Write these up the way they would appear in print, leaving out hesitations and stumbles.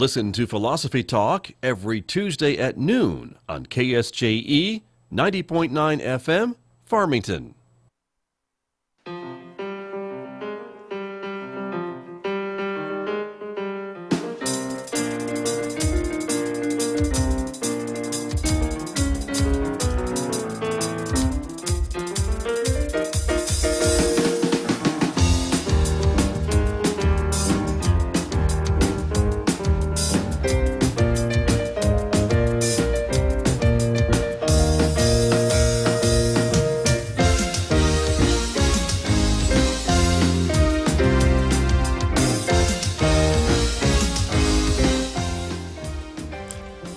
Listen to Philosophy Talk every Tuesday at noon on KSJE 90.9 FM, Farmington.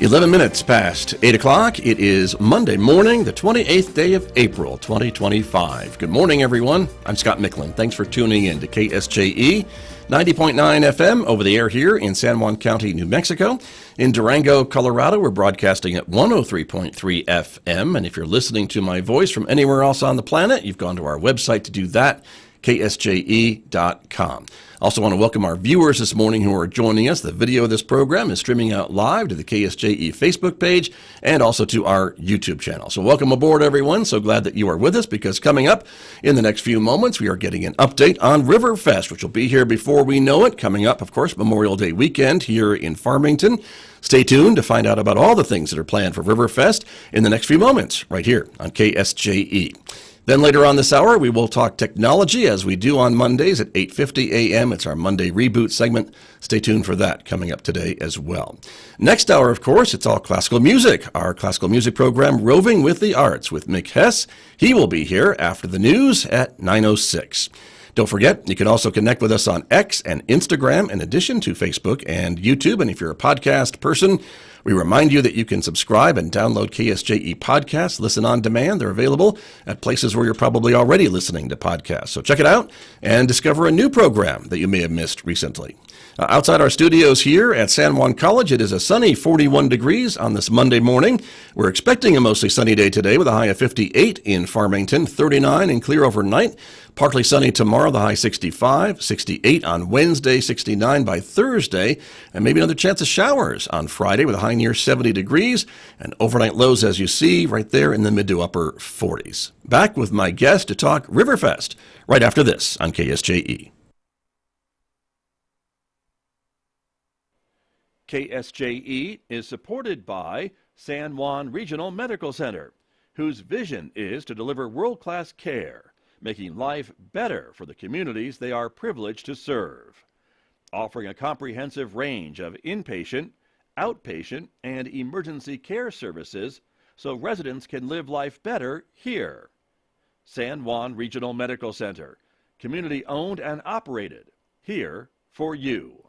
Eleven minutes past 8 o'clock. It is Monday morning, the 28th day of April, 2025. Good morning, everyone. I'm Scott Micklin. Thanks for tuning in to KSJE 90.9 FM over the air here in San Juan County, New Mexico. In Durango, Colorado, we're broadcasting at 103.3 FM. And if you're listening to my voice from anywhere else on the planet, you've gone to our website to do that, KSJE.com. Also want to welcome our viewers this morning who are joining us. The video of this program is streaming out live to the KSJE Facebook page and also to our YouTube channel. So welcome aboard, everyone. So glad that you are with us, because coming up in the next few moments, we are getting an update on Riverfest, which will be here before we know it. Coming up, of course, Memorial Day weekend here in Farmington. Stay tuned to find out about all the things that are planned for Riverfest in the next few moments right here on KSJE. Then later on this hour, we will talk technology, as we do on Mondays at 8:50 a.m. It's our Monday Reboot segment. Stay tuned for that coming up today as well. Next hour, of course, it's all classical music. Our classical music program, Roving with the Arts, with Mick Hess. He will be here after the news at 9:06. Don't forget, you can also connect with us on X and Instagram, in addition to Facebook and YouTube. And if you're a podcast person, we remind you that you can subscribe and download KSJE podcasts, listen on demand. They're available at places where you're probably already listening to podcasts. So check it out and discover a new program that you may have missed recently. Outside our studios here at San Juan College, it is a sunny 41 degrees on this Monday morning. We're expecting a mostly sunny day today with a high of 58 in Farmington, 39 and clear overnight. Partly sunny tomorrow, the high 65, 68 on Wednesday, 69 by Thursday, and maybe another chance of showers on Friday with a high near 70 degrees, and overnight lows, as you see, right there in the mid to upper 40s. Back with my guest to talk Riverfest right after this on KSJE. KSJE is supported by San Juan Regional Medical Center, whose vision is to deliver world-class care, making life better for the communities they are privileged to serve. Offering a comprehensive range of inpatient, outpatient, and emergency care services so residents can live life better here. San Juan Regional Medical Center, community-owned and operated, here for you.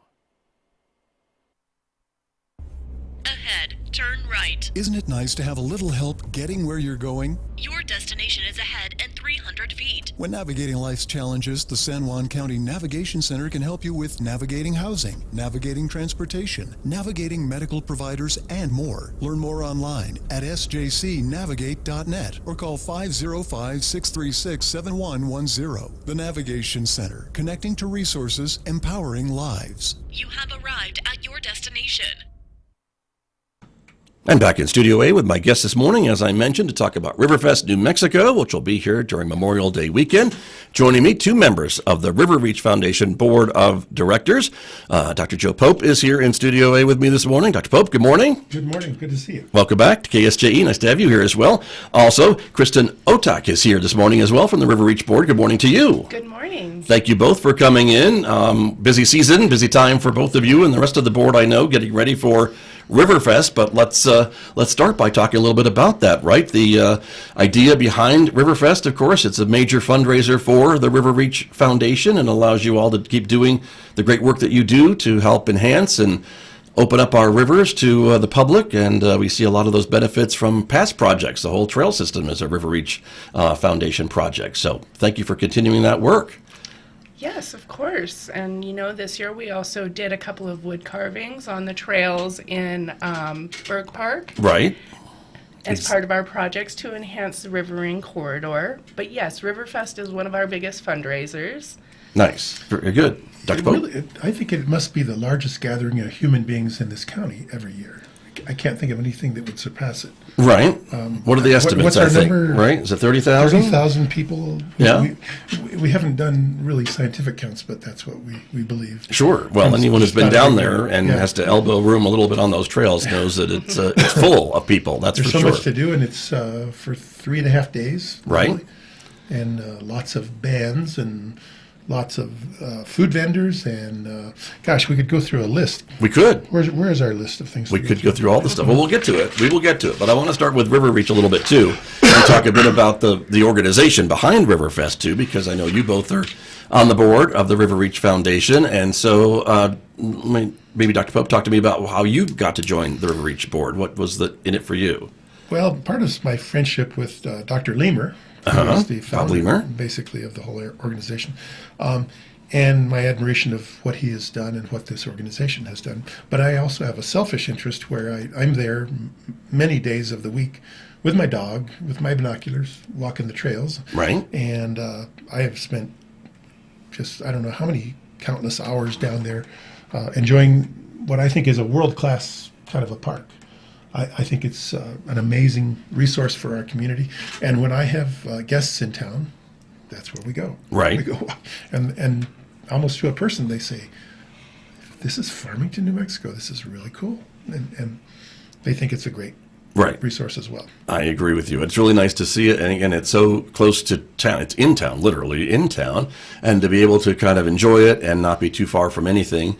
Ahead, turn right. Isn't it nice to have a little help getting where you're going? Your destination is ahead and 300 feet. When navigating life's challenges, the San Juan County Navigation Center can help you with navigating housing, navigating transportation, navigating medical providers, and more. Learn more online at sjcnavigate.net or call 505-636-7110. The Navigation Center, connecting to resources, empowering lives. You have arrived at your destination. I'm back in Studio A with my guest this morning, as I mentioned, to talk about Riverfest, New Mexico, which will be here during Memorial Day weekend. Joining me, two members of the River Reach Foundation Board of Directors. Dr. Joe Pope is here in Studio A with me this morning. Dr. Pope, good morning. Good morning. Good to see you. Welcome back to KSJE. Nice to have you here as well. Also, Kristen Otak is here this morning as well from the River Reach Board. Good morning to you. Good morning. Thank you both for coming in. Busy season, busy time for both of you and the rest of the board, I know, getting ready for Riverfest, but let's start by talking a little bit about that, right? The idea behind Riverfest, of course, it's a major fundraiser for the River Reach Foundation and allows you all to keep doing the great work that you do to help enhance and open up our rivers to the public, and we see a lot of those benefits from past projects. The whole trail system is a River Reach Foundation project, so thank you for continuing that work. Yes, of course. And this year we also did a couple of wood carvings on the trails in Berg Park. Right. As part of our projects to enhance the riverine corridor. But yes, Riverfest is one of our biggest fundraisers. Nice. Very good. Dr. Pope? I think it must be the largest gathering of human beings in this county every year. I can't think of anything that would surpass it. Right. What are the estimates, what's I our think? number? Right? Is it 30,000? 30,000 people. Yeah. We haven't done really scientific counts, but that's what we believe. Sure. Well, It's anyone who's been not down big, there and yeah. has to elbow room a little bit on those trails knows that it's full of people. That's There's for so sure. much to do, and it's for 3.5 days. Right. Really. And lots of bands and lots of food vendors, and gosh, we could go through a list. We could. Where is our list of things? We to could go through all the stuff. Well, we'll get to it. We will get to it. But I want to start with River Reach a little bit, too, and talk a bit about the organization behind Riverfest, too, because I know you both are on the board of the River Reach Foundation. And so maybe Dr. Pope, talk to me about how you got to join the River Reach board. What was in it for you? Well, part of my friendship with Dr. Leamer, who is the Bob founder, Leamer. basically, of the whole organization, and my admiration of what he has done and what this organization has done. But I also have a selfish interest where I'm there many days of the week with my dog, with my binoculars, walking the trails. Right. And I have spent I don't know how many countless hours down there enjoying what I think is a world-class kind of a park. I think it's an amazing resource for our community. And when I have guests in town, that's where we go. Right. We go, and almost to a person, they say, "This is Farmington, New Mexico. This is really cool," and they think it's a great Right. resource as well. I agree with you. It's really nice to see it. And again, it's so close to town. It's in town, literally in town. And to be able to kind of enjoy it and not be too far from anything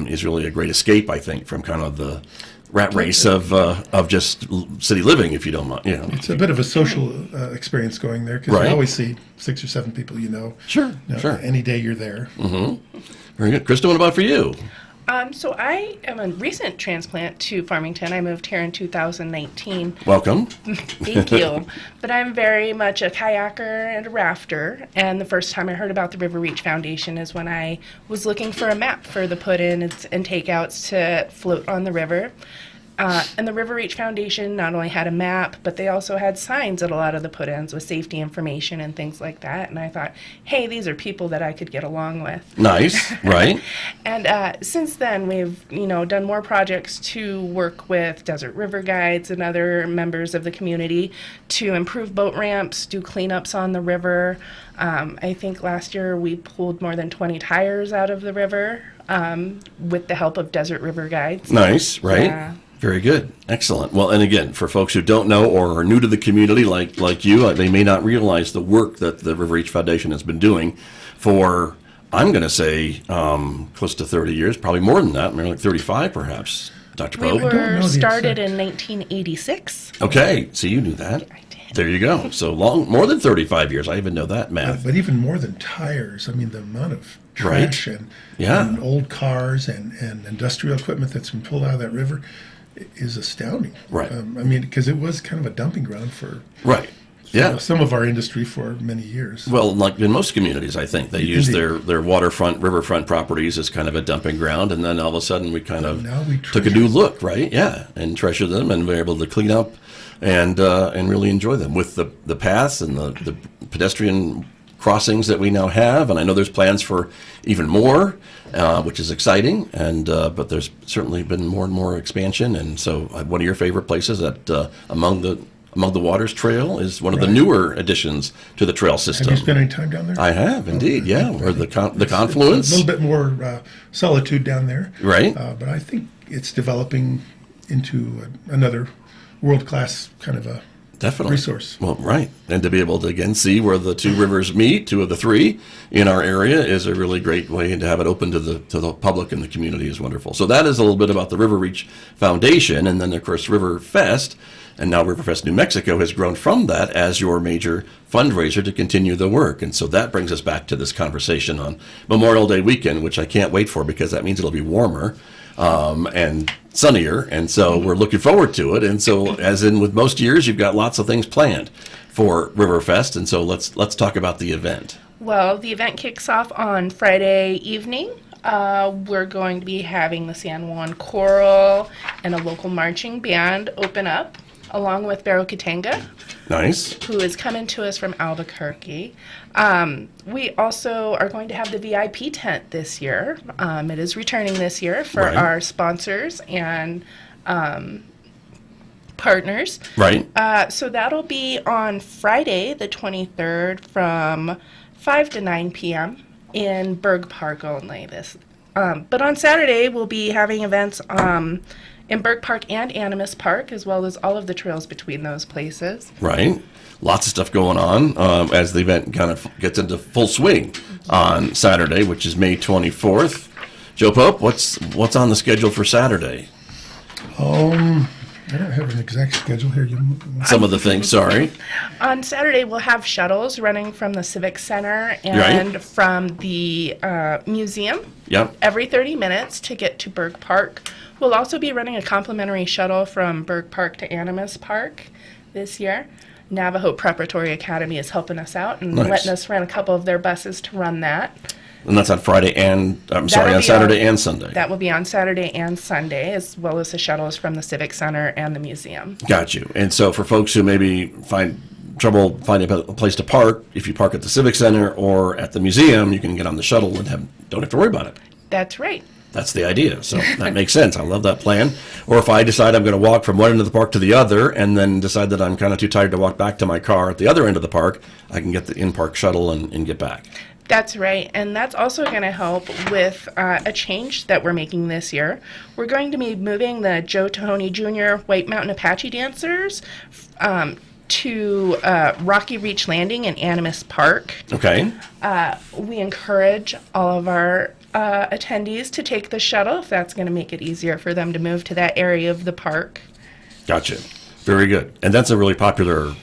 is really a great escape, I think, from kind of the rat race of just city living, if you don't mind. It's a bit of a social experience going there because Right. you always see 6 or 7 people you know. Sure, sure. Any day you're there. Very good. Krista, what about for you? So I am a recent transplant to Farmington. I moved here in 2019. Welcome. Thank you. But I'm very much a kayaker and a rafter. And the first time I heard about the River Reach Foundation is when I was looking for a map for the put-ins and takeouts to float on the river. And the River Reach Foundation not only had a map, but they also had signs at a lot of the put-ins with safety information and things like that. And I thought, hey, these are people that I could get along with. Nice, right? And since then, we've done more projects to work with Desert River Guides and other members of the community to improve boat ramps, do cleanups on the river. I think last year we pulled more than 20 tires out of the river with the help of Desert River Guides. Nice, right? Yeah. Very good. Excellent. Well, and again, for folks who don't know or are new to the community like you, they may not realize the work that the River Reach Foundation has been doing for, I'm going to say, close to 30 years, probably more than that, maybe like 35 perhaps, Dr. We Pope. don't know were the started exact. in 1986. Okay, so you knew that. I did. There you go. So more than 35 years. I even know that math. But even more than tires, I mean, the amount of Right. trash Yeah. and old cars and industrial equipment that's been pulled out of that river is astounding. Right. I mean, because it was kind of a dumping ground for Right. Yeah. some of our industry for many years. Well, like in most communities, I think they use Indeed. their waterfront, riverfront properties as kind of a dumping ground, and then all of a sudden we kind of Now we took a treasure new look, right? Yeah, and treasure them, and we're able to clean up and really enjoy them with the paths and the pedestrian crossings that we now have. And I know there's plans for even more, which is exciting. And but there's certainly been more and more expansion. And so one of your favorite places at Among the Waters Trail is one of the Right. newer additions to the trail Have system. you spent any time down there? I have indeed, yeah. Or the It's confluence, a little bit more solitude down there. right? But I think it's developing into another world-class kind of a Definitely. resource. Well, right. And to be able to, again, see where the two rivers meet, 2 of the 3 in our area, is a really great way. And to have it open to the public and the community is wonderful. So that is a little bit about the River Reach Foundation. And then, of course, Riverfest, and now Riverfest New Mexico has grown from that as your major fundraiser to continue the work. And so that brings us back to this conversation on Memorial Day weekend, which I can't wait for because that means it'll be warmer and sunnier, and so we're looking forward to it. And so, as in with most years, you've got lots of things planned for Riverfest, and so let's talk about the event. Well, the event kicks off on Friday evening. We're going to be having the San Juan Choral and a local marching band open up along with Barrow Katanga, Nice. who is coming to us from Albuquerque. We also are going to have the VIP tent this year. It is returning this year for Right. our sponsors and partners. Right. So that'll be on Friday, the 23rd, from 5 to 9 p.m. in Berg Park only. But on Saturday, we'll be having events in Berg Park and Animas Park, as well as all of the trails between those places. Right. Lots of stuff going on as the event kind of gets into full swing on Saturday, which is May 24th. Joe Pope, what's on the schedule for Saturday? I don't have an exact schedule here. Some of the things, sorry. On Saturday, we'll have shuttles running from the Civic Center and from the museum Yep. every 30 minutes to get to Berg Park. We'll also be running a complimentary shuttle from Berg Park to Animas Park this year. Navajo Preparatory Academy is helping us out and Nice. letting us rent a couple of their buses to run that. And that's on Friday and, on That'll be Saturday and Sunday. That will be on Saturday and Sunday, as well as the shuttles from the Civic Center and the museum. Got you. And so for folks who maybe find trouble finding a place to park, if you park at the Civic Center or at the museum, you can get on the shuttle and don't have to worry about it. That's right. That's the idea. So that makes sense. I love that plan. Or if I decide I'm going to walk from one end of the park to the other and then decide that I'm kind of too tired to walk back to my car at the other end of the park, I can get the in-park shuttle and get back. That's right, and that's also going to help with a change that we're making this year. We're going to be moving the Joe Tahoney Jr. White Mountain Apache Dancers to Rocky Reach Landing in Animas Park. Okay. We encourage all of our attendees to take the shuttle if that's going to make it easier for them to move to that area of the park. Gotcha. Very good. And that's a really popular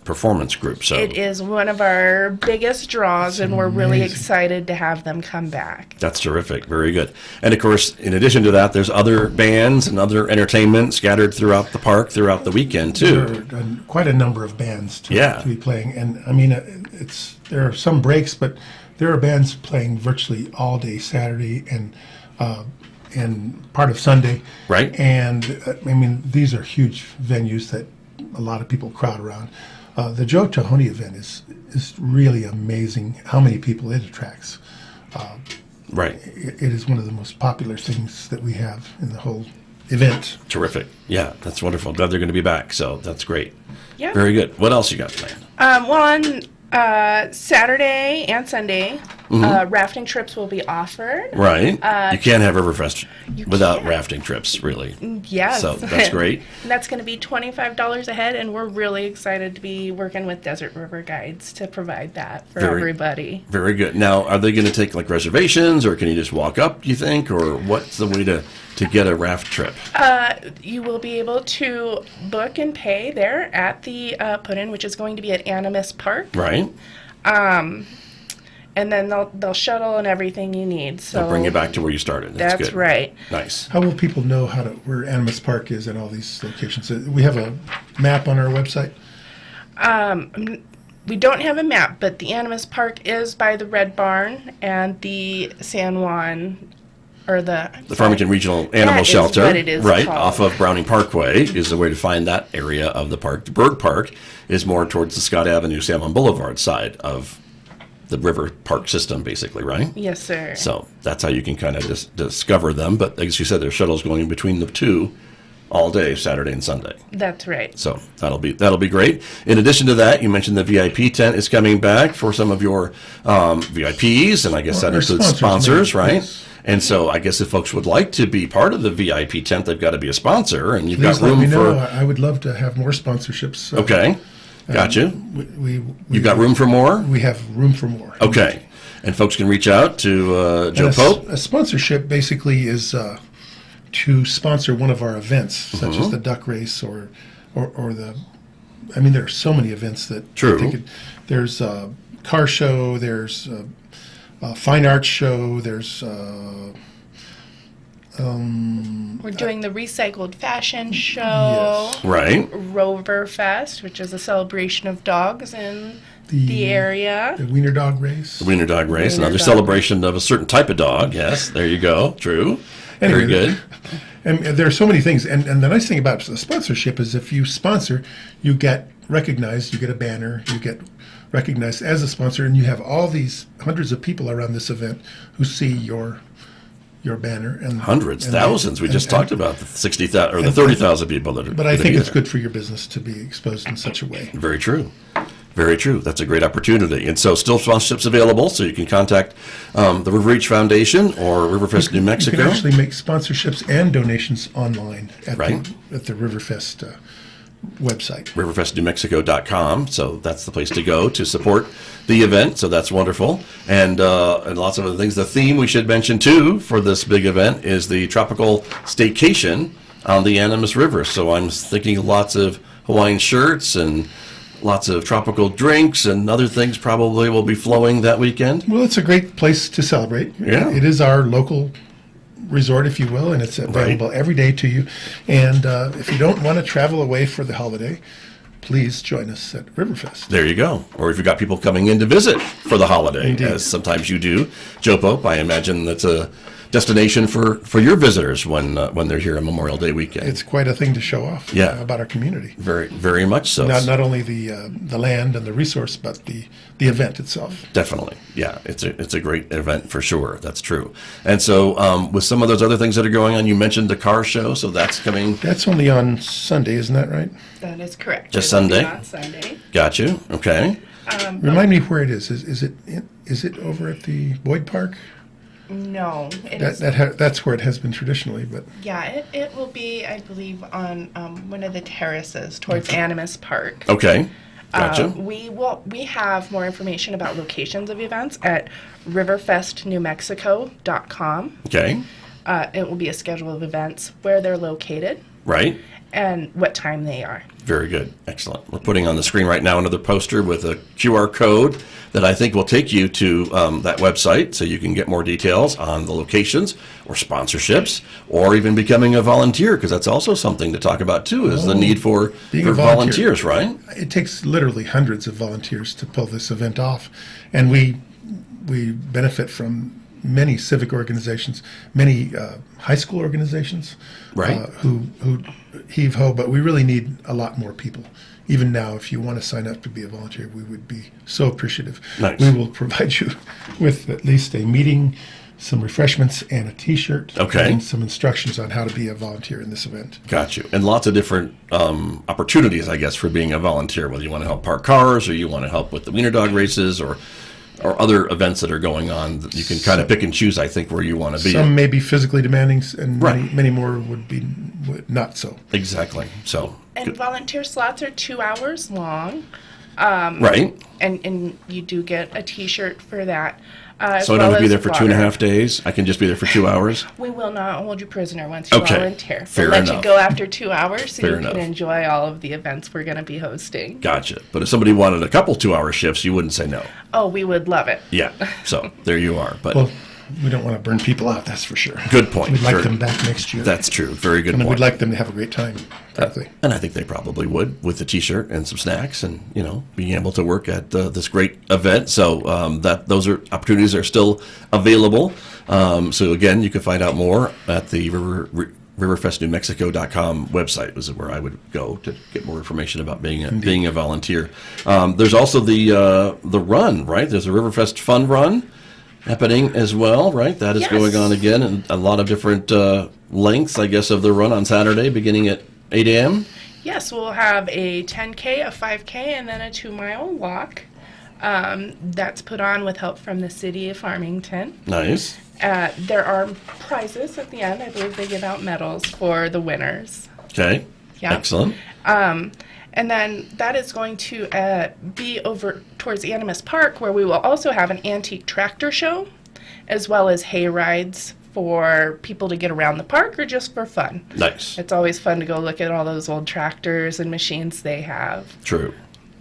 performance group. So It is one of our biggest draws, and we're really amazing. excited to have them come back. that's terrific. Very good. And of course, in addition to that, there's other bands and other entertainment scattered throughout the park throughout the weekend too. There are quite a number of bands to be playing, and I mean, there are some breaks, but there are bands playing virtually all day Saturday and part of Sunday. Right. And I mean, these are huge venues that a lot of people crowd around. The Joe Tahoney event is really amazing how many people it attracts. Right. It is one of the most popular things that we have in the whole event. Terrific. Yeah, that's wonderful. Glad they're going to be back. So that's great. Yeah. Very good. What else you got planned? Well, on Saturday and Sunday, rafting trips will be offered. Right. You can't have Riverfest without can't. rafting trips, really. Yes. So that's great. And that's going to be $25 a head, and we're really excited to be working with Desert River Guides to provide that for everybody. Very good. Now, are they going to take like reservations, or can you just walk up, do you think? Or what's the way to get a raft trip? You will be able to book and pay there at the put-in, which is going to be at Animas Park. Right. And then they'll shuttle and everything you need. So They'll bring you back to where you started. That's That's good. right. Nice. How will people know where Animas Park is and all these locations? We have a map on our website. We don't have a map, but the Animas Park is by the Red Barn and the San Juan, or the Farmington Regional Animal That is Shelter, what it is right, called. off of Browning Parkway is the way to find that area of the park. The Berg Park is more towards the Scott Avenue, San Juan Boulevard side of the river park system, basically, right? Yes, sir. So that's how you can kind of discover them. But as you said, there's shuttles going in between the two all day, Saturday and Sunday. That's right. So that'll be great. In addition to that, you mentioned the VIP tent is coming back for some of your VIPs, and I guess that Our includes sponsors, sponsors, right? yes. And so I guess if folks would like to be part of the VIP tent, they've got to be a sponsor, and you've Please got let me room know. for. I would love to have more sponsorships. Okay, gotcha. We You've got room for more. We have room for more. Okay, and folks can reach out to Joe And Pope. A sponsorship basically is to sponsor one of our events, such Mm-hmm. as the duck race or the. I mean, there are so many events that. True. There's a car show. There's a fine arts show. There's. We're doing the recycled fashion show, Yes. Right. Riverfest, which is a celebration of dogs in the area. The wiener dog race. The Wiener Dog Race, Wiener another dog. celebration of a certain type of dog. Yes, there you go. True. Very good. And there are so many things. And the nice thing about the sponsorship is if you sponsor, you get recognized, you get a banner, you get recognized as a sponsor, and you have all these hundreds of people around this event who see your banner. And Hundreds, and thousands. We just talked about the 60,000 or the 30,000 people that are. But I that are think it's there. good for your business to be exposed in such a way. Very true. Very true. That's a great opportunity. And so still sponsorships available, so you can contact the River Reach Foundation or Riverfest New Mexico. You can actually make sponsorships and donations online at, Right. at the Riverfest website. riverfestnewmexico.com. So that's the place to go to support the event. So that's wonderful. And lots of other things. The theme we should mention too for this big event is the tropical staycation on the Animas River. So I'm thinking lots of Hawaiian shirts and lots of tropical drinks and other things probably will be flowing that weekend. Well, it's a great place to celebrate. Yeah. It is our local resort, if you will, and it's available every day to you. And if you don't want to travel away for the holiday, please join us at Riverfest. There you go. Or if you've got people coming in to visit for the holiday, Indeed. as sometimes you do. Joe Pope, I imagine that's a destination for your visitors when they're here on Memorial Day weekend. It's quite a thing to show off about our community. Very, very much so. Not only the land and the resource, but the event itself. Definitely. Yeah, it's a great event for sure. That's true. And so with some of those other things that are going on, you mentioned the car show, so that's coming. That's only on Sunday, isn't that right? That is correct. Just It will be Sunday? On Sunday. Got you. Okay. Remind me where it is. Is it over at the Boyd Park? No, it is. That's where it has been traditionally, but Yeah, it will be, I believe, on one of the terraces towards Animas Park. Okay. Gotcha. We have more information about locations of events at riverfestnewmexico.com. Okay. It will be a schedule of events, where they're located, Right. and what time they are. Very good. Excellent. We're putting on the screen right now another poster with a QR code that I think will take you to that website so you can get more details on the locations or sponsorships or even becoming a volunteer, because that's also something to talk about too, is the need for being a volunteer. volunteers, right? it takes literally hundreds of volunteers to pull this event off, and we benefit from many civic organizations, many high school organizations, Right. who heave ho. But we really need a lot more people. Even now, if you want to sign up to be a volunteer, we would be so appreciative. Nice. We will provide you with at least a meeting, some refreshments, and a T-shirt. Okay. And some instructions on how to be a volunteer in this event. Got you. And lots of different opportunities, I guess, for being a volunteer, whether you want to help park cars or you want to help with the wiener dog races or other events that are going on. You can kind of pick and choose, I think, where you want to be. Some may be physically demanding, and Right. many more would be not so. Exactly. So, And volunteer slots are 2 hours long, right. and you do get a T-shirt for that. So I don't have to be there for 2.5 days. I can just be there for 2 hours. We will not hold you prisoner once you Okay. volunteer. Fair We'll let enough. you go after 2 hours so Fair you enough. can enjoy all of the events we're going to be hosting. Gotcha. But if somebody wanted a couple 2-hour shifts, you wouldn't say no. Oh, we would love it. Yeah. So there you are. But Well, we don't want to burn people out, that's for sure. good point. We'd like Sure. them back next year. That's true. Very good and point. we'd like them to have a great time, frankly. And I think they probably would with the T-shirt and some snacks, and being able to work at this great event. So those are opportunities are still available. So again, you can find out more at the riverfestnewmexico.com website. Is where I would go to get more information about being a volunteer. There's also the run, right? There's a Riverfest Fun Run happening as well, right? That is Yes. going on again, and a lot of different lengths, I guess, of the run on Saturday, beginning at 8 a.m. Yes, we'll have a 10K, a 5K, and then a 2-mile walk. That's put on with help from the city of Farmington. Nice. There are prizes at the end. I believe they give out medals for the winners. Okay. Yeah. Excellent. And then that is going to be over towards Animas Park, where we will also have an antique tractor show, as well as hay rides for people to get around the park or just for fun. Nice. It's always fun to go look at all those old tractors and machines they have. True.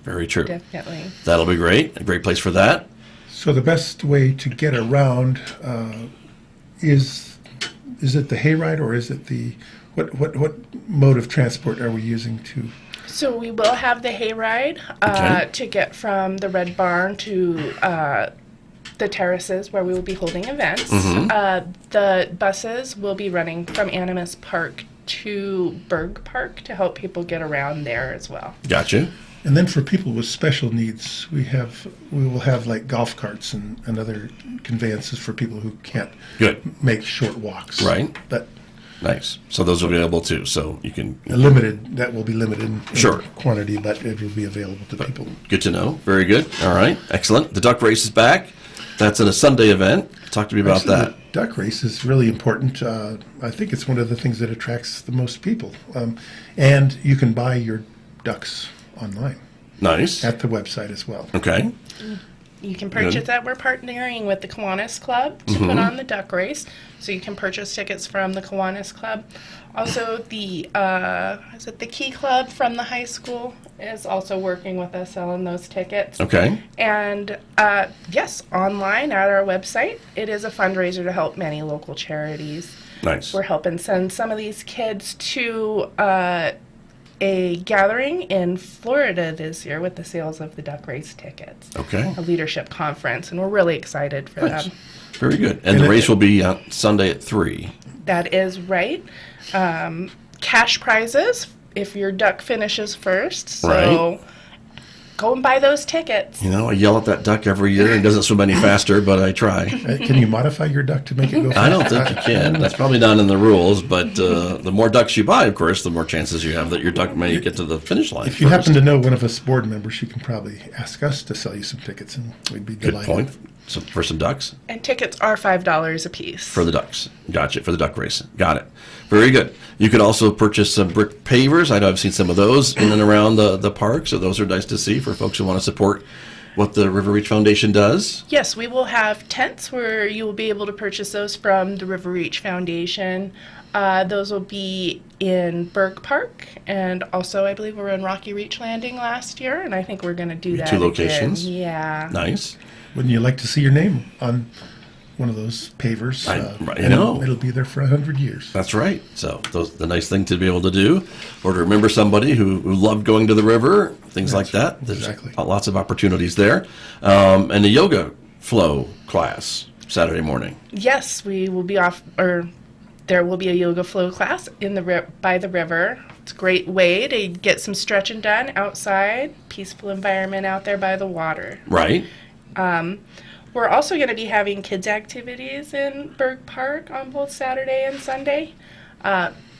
Very true. Definitely. That'll be great. A great place for that. So the best way to get around is it the hayride, or is it the what mode of transport are we using to? So we will have the hayride Okay. to get from the Red Barn to the terraces where we will be holding events. Mm-hmm. The buses will be running from Animas Park to Berg Park to help people get around there as well. Gotcha. And then for people with special needs, we will have like golf carts and other conveyances for people who can't Good. make short walks. Right. But Nice. So those will be available too. So you can. that will be limited in Sure. quantity, but it will be available to people. Good to know. Very good. All right. Excellent. The duck race is back. That's in a Sunday event. Talk to me about Actually, that. The duck race is really important. I think it's one of the things that attracts the most people. And you can buy your ducks online Nice. at the website as well. Okay. You can purchase Good. that. We're partnering with the Kiwanis Club to put on the duck race, so you can purchase tickets from the Kiwanis Club. Also, the the Key Club from the high school is also working with us selling those tickets. Okay. And yes, online at our website, it is a fundraiser to help many local charities. Nice. We're helping send some of these kids to a gathering in Florida this year with the sales of the duck race tickets. Okay. A leadership conference, and we're really excited for Nice. them. Very good. And the race will be Sunday at 3. That is right. Cash prizes if your duck finishes first. So Right. go and buy those tickets. You know, I yell at that duck every year and it doesn't swim any faster, but I try. Can you modify your duck to make it go faster? I don't think you can. That's probably not in the rules, but the more ducks you buy, of course, the more chances you have that your duck may get to the finish line. If you first. happen to know one of us board members, you can probably ask us to sell you some tickets, and we'd be Good delighted. point. So for some ducks? And tickets are $5 a piece. For the ducks. Gotcha. For the duck race. Got it. Very good. You could also purchase some brick pavers. I know I've seen some of those in and around the park, so those are nice to see for folks who want to support what the River Reach Foundation does. Yes, we will have tents where you will be able to purchase those from the River Reach Foundation. Those will be in Berg Park, and also I believe we were in Rocky Reach Landing last year, and I think we're going to do that Two again. locations. Yeah. Nice. Wouldn't you like to see your name on one of those pavers? I And know. It'll be there for 100 years. That's right. So the nice thing to be able to do, or to remember somebody who loved going to the river, things like that. There's exactly. lots of opportunities there. And the yoga flow class Saturday morning. Yes, we will be off, or there will be a yoga flow class in the by the river. It's a great way to get some stretching done outside, peaceful environment out there by the water. Right. We're also going to be having kids activities in Berg Park on both Saturday and Sunday.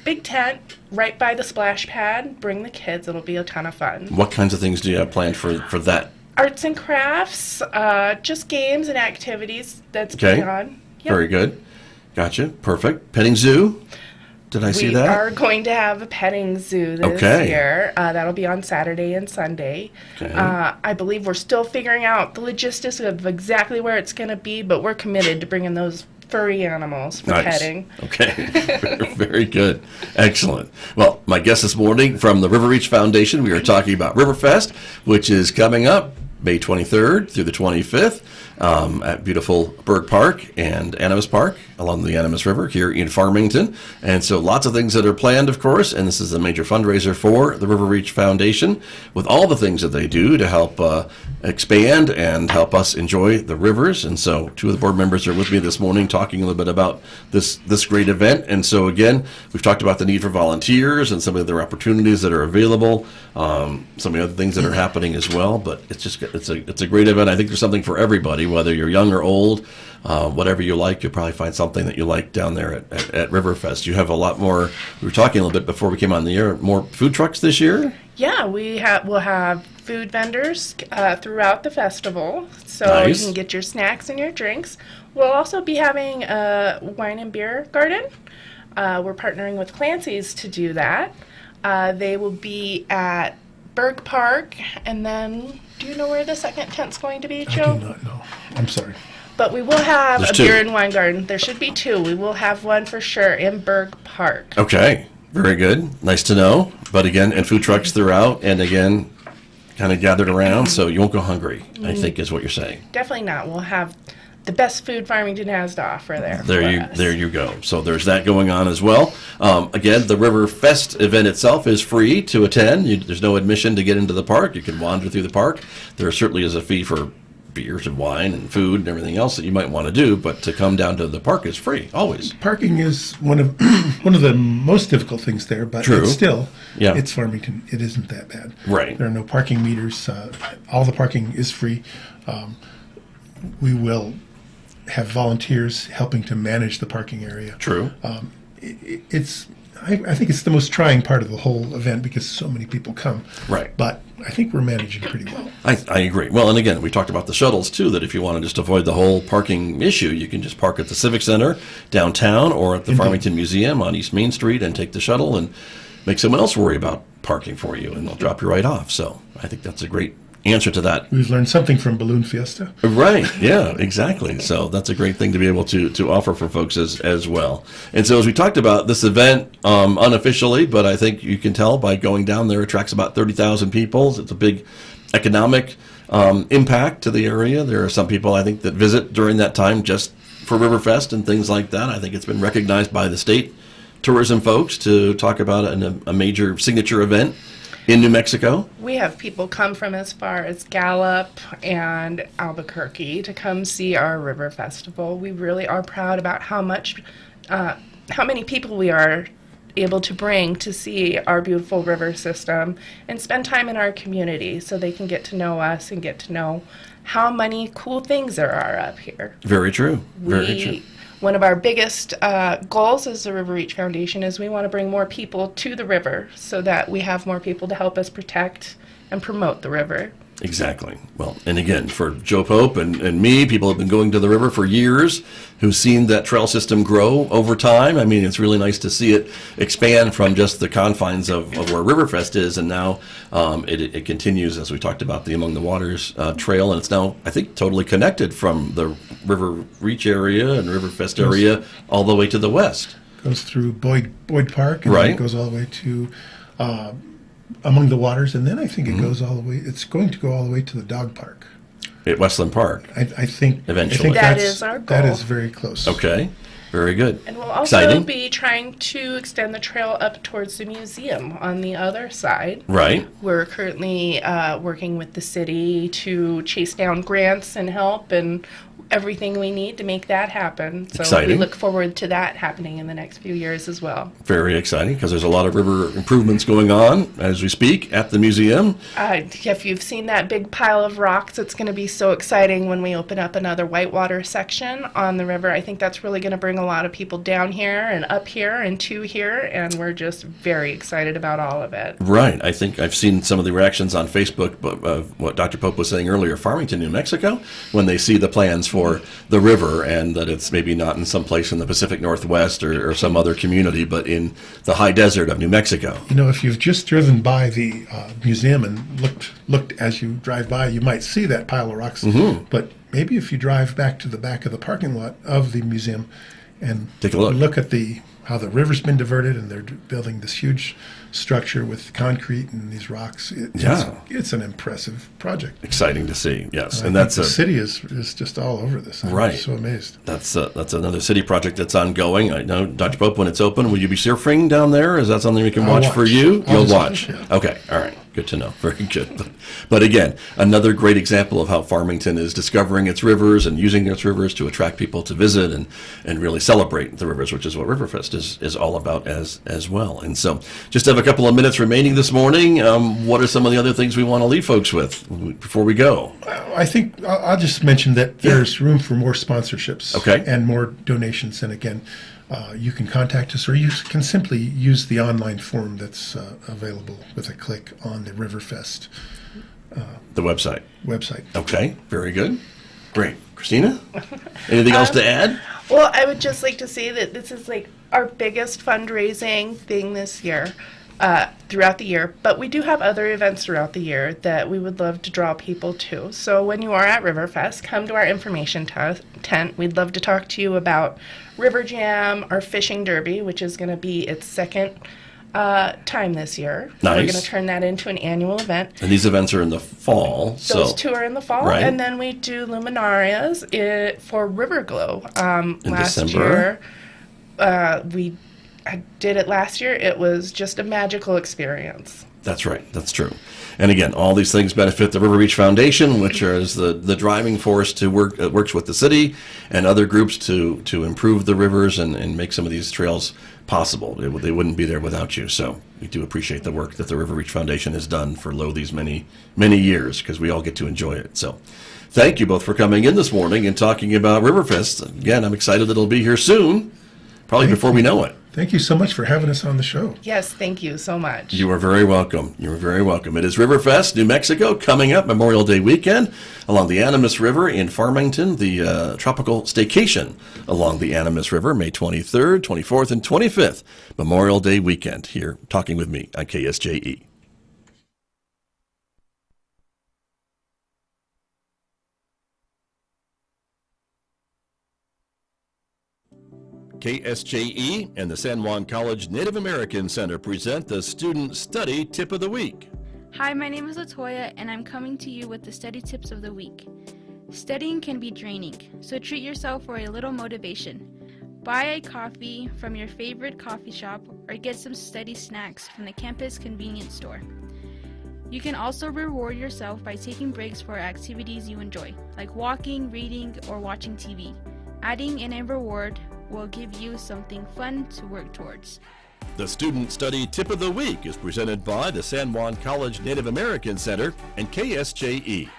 Big tent right by the splash pad. Bring the kids. It'll be a ton of fun. What kinds of things do you have planned for that? Arts and crafts, just games and activities that's Okay. going on. Yep. Very good. Gotcha. Perfect. Petting zoo. Did I see We that? are going to have a petting zoo this Okay. year. That'll be on Saturday and Sunday. Okay. I believe we're still figuring out the logistics of exactly where it's going to be, but we're committed to bringing those furry animals for Nice. petting. Okay. Very good. Excellent. Well, my guest this morning from the River Reach Foundation, we are talking about Riverfest, which is coming up May 23rd through the 25th at beautiful Berg Park and Animas Park along the Animas River here in Farmington. And so lots of things that are planned, of course, and this is a major fundraiser for the River Reach Foundation with all the things that they do to help expand and help us enjoy the rivers. And so two of the board members are with me this morning talking a little bit about this great event. And so again, we've talked about the need for volunteers and some of the other opportunities that are available, some of the other things that are happening as well. But it's a great event. I think there's something for everybody, whether you're young or old, whatever you like, you'll probably find something that you like down there at Riverfest. You have a lot more, we were talking a little bit before we came on the air, more food trucks this year? Yeah, we'll have food vendors throughout the festival, so Nice. you can get your snacks and your drinks. We'll also be having a wine and beer garden. We're partnering with Clancy's to do that. They will be at Berg Park, and then, do you know where the second tent's going to be, I Joe? do not know. I'm sorry. But we will have There's a two. beer and wine garden. There should be two. We will have one for sure in Berg Park. Okay, very good. Nice to know. But again, and food trucks throughout, and again, kind of gathered around, so you won't go hungry, I think is what you're saying. Definitely not. We'll have the best food Farmington has to offer there. There you go. So there's that going on as well. Again, the Riverfest event itself is free to attend. There's no admission to get into the park. You can wander through the park. There certainly is a fee for beers and wine and food and everything else that you might want to do, but to come down to the park is free, always. Parking is one of the most difficult things there, but True. it's still, Yeah. it's Farmington. It isn't that bad. Right. There are no parking meters. All the parking is free. We will have volunteers helping to manage the parking area. True. I think it's the most trying part of the whole event because so many people come. Right. But I think we're managing pretty well. I agree. Well, and again, we talked about the shuttles too, that if you want to just avoid the whole parking issue, you can just park at the Civic Center downtown or at the Farmington Museum on East Main Street and take the shuttle and make someone else worry about parking for you, and they'll drop you right off. So I think that's a great answer to that. We've learned something from Balloon Fiesta. Right. Yeah, exactly. So that's a great thing to be able to offer for folks as well. And so as we talked about this event unofficially, but I think you can tell by going down there, it attracts about 30,000 people. It's a big economic impact to the area. There are some people, I think, that visit during that time just for Riverfest and things like that. I think it's been recognized by the state tourism folks to talk about a major signature event in New Mexico. We have people come from as far as Gallup and Albuquerque to come see our river festival. We really are proud about how many people we are able to bring to see our beautiful river system and spend time in our community so they can get to know us and get to know how many cool things there are up here. Very true. Very true. One of our biggest goals as the River Reach Foundation is we want to bring more people to the river so that we have more people to help us protect and promote the river. Exactly. Well, and again, for Joe Pope and me, people have been going to the river for years who've seen that trail system grow over time. I mean, it's really nice to see it expand from just the confines of where Riverfest is, and now it continues, as we talked about, the Among the Waters trail, and it's now, I think, totally connected from the River Reach area and Riverfest area all the way to the west. Goes through Boyd Park, and Right. then it goes all the way to Among the Waters, and then I think it goes all the way. It's going to go all the way to the dog park. At Westland Park. I think Eventually. I think That that's- is our That goal. is very close. Okay. Very good. And we'll also Exciting. be trying to extend the trail up towards the museum on the other side. Right. We're currently working with the city to chase down grants and help and everything we need to make that happen. So Exciting. we look forward to that happening in the next few years as well. Very exciting, because there's a lot of river improvements going on as we speak at the museum. If you've seen that big pile of rocks, it's going to be so exciting when we open up another whitewater section on the river. I think that's really going to bring a lot of people down here and up here and to here, and we're just very excited about all of it. Right. I think I've seen some of the reactions on Facebook, but what Dr. Pope was saying earlier, Farmington, New Mexico, when they see the plans for the river, and that it's maybe not in some place in the Pacific Northwest or some other community, but in the high desert of New Mexico. You know, if you've just driven by the museum and looked as you drive by, you might see that pile of rocks. Mm-hmm. But maybe if you drive back to the back of the parking lot of the museum and Take a look. at how the river's been diverted, and they're building this huge structure with concrete and these rocks. It's an impressive project. Exciting to see, yes. I And think that's the city is just all over this. I'm Right. so amazed. That's another city project that's ongoing. I know, Dr. Pope, when it's open, will you be surfing down there? Is that something we can I'll watch for watch. you? I'll You'll just watch. watch, yeah. Okay, all right. Good to know. Very good. But again, another great example of how Farmington is discovering its rivers and using its rivers to attract people to visit and really celebrate the rivers, which is what Riverfest is all about as well. And so just have a couple of minutes remaining this morning. What are some of the other things we want to leave folks with before we go? I think I'll just mention that there's room for more sponsorships Okay. and more donations. And again, you can contact us, or you can simply use the online form that's available with a click on the Riverfest The website. website. Okay, very good. Great. Christina, anything else to add? Well, I would just like to say that this is like our biggest fundraising thing this year, throughout the year. But we do have other events throughout the year that we would love to draw people to. So when you are at Riverfest, come to our information tent. We'd love to talk to you about River Jam, our fishing derby, which is going to be its second time this year. Nice. We're going to turn that into an annual event. And these events are in the fall. Those two are in the fall, Right. and then we do luminarias for River Glow. In Last December. year, I did it last year. It was just a magical experience. That's right. That's true. And again, all these things benefit the River Reach Foundation, which is the driving force to works with the city and other groups to improve the rivers and make some of these trails possible. They wouldn't be there without you. So we do appreciate the work that the River Reach Foundation has done for these many years, because we all get to enjoy it. So thank you both for coming in this morning and talking about Riverfest. Again, I'm excited that it'll be here soon, probably before we know it. Thank you so much for having us on the show. Yes, thank you so much. You are very welcome. You are very welcome. It is Riverfest, New Mexico, coming up Memorial Day weekend along the Animas River in Farmington, the tropical staycation along the Animas River, May 23rd, 24th, and 25th, Memorial Day weekend, here talking with me on KSJE. KSJE and the San Juan College Native American Center present the Student Study Tip of the Week. Hi, my name is Latoya, and I'm coming to you with the study tips of the week. Studying can be draining, so treat yourself for a little motivation. Buy a coffee from your favorite coffee shop or get some study snacks from the campus convenience store. You can also reward yourself by taking breaks for activities you enjoy, like walking, reading, or watching TV. Adding in a reward will give you something fun to work towards. The Student Study Tip of the Week is presented by the San Juan College Native American Center and KSJE.